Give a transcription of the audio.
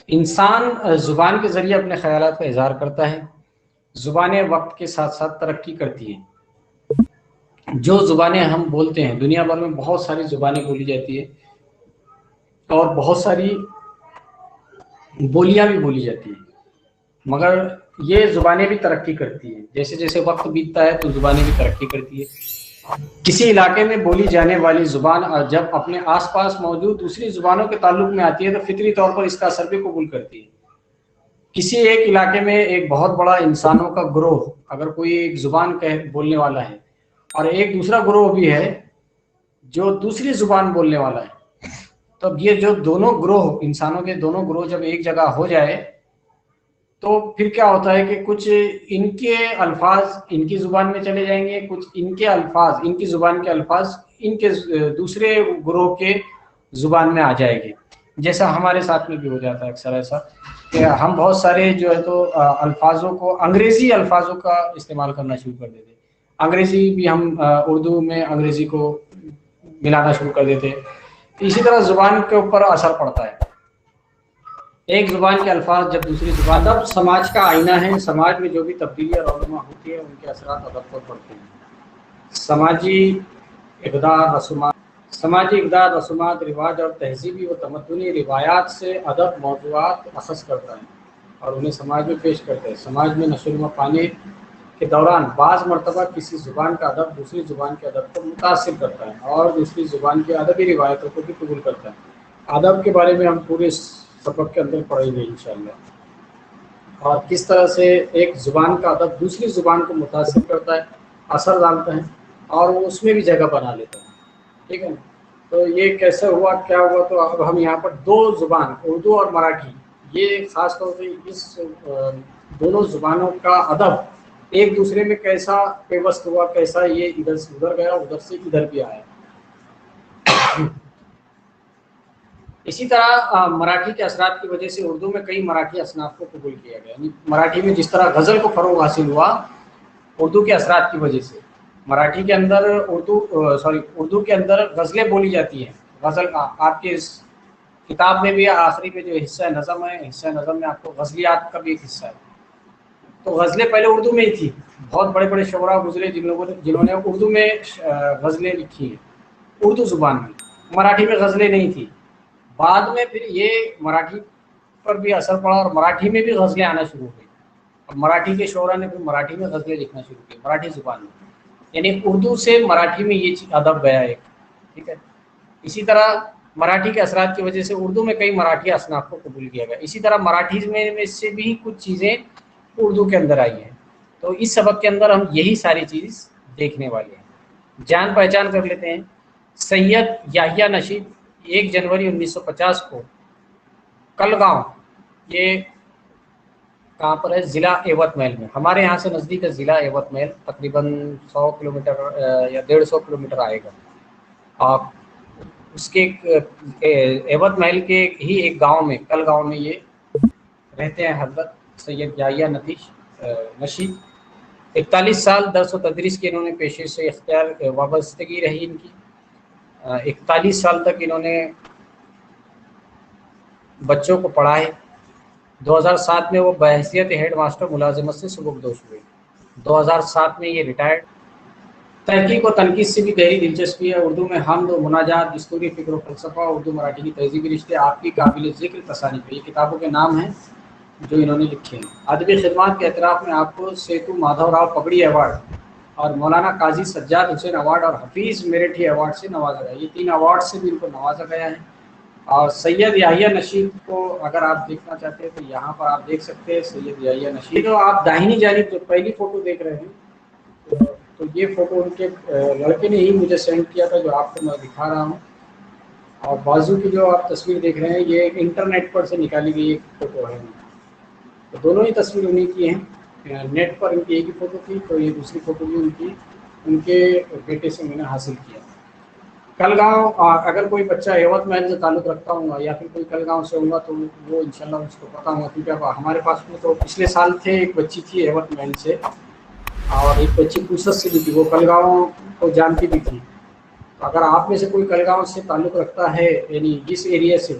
انسان زبان کے ذریعے اپنے خیالات کا اظہار کرتا ہے۔ زبانیں وقت کے ساتھ ساتھ ترقی کرتی ہیں۔ جو زبانیں ہم بولتے ہیں، دنیا بھر میں بہت ساری زبانیں بولی جاتی ہیں اور بہت ساری بولیاں بھی بولی جاتی ہیں، مگر یہ زبانیں بھی ترقی کرتی ہیں۔ جیسے جیسے وقت بیتتا ہے تو زبانیں بھی ترقی کرتی ہے۔ کسی علاقے میں بولی جانے والی زبان جب اپنے آس پاس موجود دوسری زبانوں کے تعلق میں آتی ہے تو فطری طور پر اس کا اثر بھی قبول کرتی ہے۔ کسی ایک علاقے میں ایک بہت بڑا انسانوں کا گروہ اگر کوئی ایک زبان بولنے والا ہے اور ایک دوسرا گروہ بھی ہے جو دوسری زبان بولنے والا ہے، تب یہ جو دونوں گروہ، انسانوں کے دونوں گروہ جب ایک جگہ ہو جائے تو پھر کیا ہوتا ہے کہ کچھ ان کے الفاظ ان کی زبان میں چلے جائیں گے، کچھ ان کے الفاظ، ان کی زبان کے الفاظ ان کے دوسرے گروہ کے زبان میں آ جائے گے۔ جیسا ہمارے ساتھ میں بھی ہو جاتا ہے اکثر ایسا کہ ہم بہت سارے جو ہے تو الفاظوں کو، انگریزی الفاظوں کا استعمال کرنا شروع کر دیتے ہیں۔ انگریزی بھی ہم اردو میں انگریزی کو ملانا شروع کر دیتے ہیں۔ اسی طرح زبان کے اوپر اثر پڑتا ہے۔ ایک زبان کے الفاظ جب دوسری زبان، ادب سماج کا آئینہ ہے۔ سماج میں جو بھی تبدیلیاں رونما ہوتی ہے ان کے اثرات ادب پر پڑتے ہیں۔ سماجی اقدار، رسومات، رواج اور تہذیبی و تمدنی روایات سے ادب موضوعات اخذ کرتا ہے اور انہیں سماج میں پیش کرتا ہے۔ سماج میں نشو و پانے کے دوران بعض مرتبہ کسی زبان کا ادب دوسری زبان کے ادب کو متاثر کرتا ہے اور دوسری زبان کی ادبی روایتوں کو بھی قبول کرتا ہے۔ ادب کے بارے میں ہم پورے سبق کے اندر پڑھیں گے انشاءاللہ، اور کس طرح سے ایک زبان کا ادب دوسری زبان کو متاثر کرتا ہے، اثر ڈالتا ہے اور وہ اس میں بھی جگہ بنا لیتا ہے۔ ٹھیک ہے نا؟ تو یہ کیسے ہوا، کیا ہوا، تو اب ہم یہاں پر دو زبان، اردو اور مراٹھی، یہ خاص طور سے اس دونوں زبانوں کا ادب ایک دوسرے میں کیسا پیوست ہوا، کیسا یہ ادھر سے ادھر گیا، ادھر سے ادھر بھی آیا۔ اسی طرح مراٹھی کے اثرات کی وجہ سے اردو میں کئی مراٹھی اصناف کو قبول کیا گیا، یعنی مراٹھی میں جس طرح غزل کو فروغ حاصل ہوا اردو کے اثرات کی وجہ سے، مراٹھی کے اندر اردو کے اندر غزلیں بولی جاتی ہیں۔ غزل آپ کے اس کتاب میں بھی آخری میں جو حصہ نظم ہے، حصہ نظم میں آپ کو غزلیات کا بھی ایک حصہ ہے۔ تو غزلیں پہلے اردو میں ہی تھی، بہت بڑے بڑے شعراء گزرے جنہوں نے اردو میں غزلیں لکھی ہیں، اردو زبان میں۔ مراٹھی میں غزلیں نہیں تھی۔ بعد میں پھر یہ مراٹھی پر بھی اثر پڑا اور مراٹھی میں بھی غزلیں آنا شروع ہوئی، اور مراٹھی کے شعراء نے پھر مراٹھی میں غزلیں لکھنا شروع کی، مراٹھی زبان میں، یعنی اردو سے مراٹھی میں یہ ادب گیا ایک۔ ٹھیک ہے، اسی طرح مراٹھی کے اثرات کی وجہ سے اردو میں کئی مراٹھی اصناف کو قبول کیا گیا۔ اسی طرح مراٹھی میں سے بھی کچھ چیزیں اردو کے اندر آئی ہیں۔ تو اس سبق کے اندر ہم یہی ساری چیز دیکھنے والے ہیں۔ جان پہچان کر لیتے ہیں۔ سید یحییٰ نشید 1 جنوری 1950 کو کلگاؤں، یہ کہاں پر ہے، ضلع ایوت محل میں، ہمارے یہاں سے نزدیک ہے ضلع ایوت محل، تقریباً 100 کلومیٹر یا 150 کلومیٹر آئے گا۔ آپ اس کے ایوت محل کے ہی ایک گاؤں میں، کلگاؤں میں یہ رہتے ہیں حضرت سید یحییٰ نشید۔ 41 سال درس و تدریس کے انہوں نے پیشے سے اختیار وابستگی رہی ان کی۔ 41 سال تک انہوں نے بچوں کو پڑھائے۔ 2007 میں وہ بحیثیت ہیڈ ماسٹر ملازمت سے سبکدوش ہوئے۔ 2007 میں یہ ریٹائرڈ۔ تحقیق و تنقید سے بھی گہری دلچسپی ہے۔ اردو میں حمد و مناجات، دستوری فکر و فلسفہ، اردو مراٹھی کی تہذیبی رشتے، آپ کی قابل ذکر تصانیف، یہ کتابوں کے نام ہیں جو انہوں نے لکھے ہیں۔ ادبی خدمات کے اعتراف میں آپ کو سیتو مادھو راؤ پگڑی ایوارڈ اور مولانا قاضی سجاد حسین ایوارڈ اور حفیظ میرٹھی ایوارڈ سے نوازا گیا۔ یہ 3 ایوارڈ سے بھی ان کو نوازا گیا ہے۔ اور سید یحییٰ نشید کو اگر آپ دیکھنا چاہتے ہیں تو یہاں پر آپ دیکھ سکتے ہیں سید یحییٰ نشید۔ تو آپ داہنی جانب جو پہلی فوٹو دیکھ رہے ہیں، تو یہ فوٹو ان کے لڑکے نے ہی مجھے سینڈ کیا تھا جو آپ کو میں دکھا رہا ہوں۔ اور بازو کی جو آپ تصویر دیکھ رہے ہیں یہ انٹرنیٹ پر سے نکالی گئی ایک فوٹو ہے۔ تو دونوں ہی تصویر انہیں کی ہیں، نیٹ پر ان کی ایک ہی فوٹو تھی، تو یہ دوسری فوٹو بھی ان کے بیٹے سے میں نے حاصل کیا۔ کلگاؤں، اگر کوئی بچہ ایوت محل سے تعلق رکھتا ہوں گا یا پھر کوئی کلگاؤں سے ہوں گا تو وہ انشاءاللہ اس کو پتہ ہوگا، کیونکہ ہمارے پاس میں تو پچھلے سال تھے، ایک بچی تھی ایوت محل سے اور ایک بچی پوسس سے بھی تھی، وہ کلگاؤں کو جانتی بھی تھی۔ اگر آپ میں سے کوئی کلگاؤں سے تعلق رکھتا ہے، یعنی جس ایریا سے،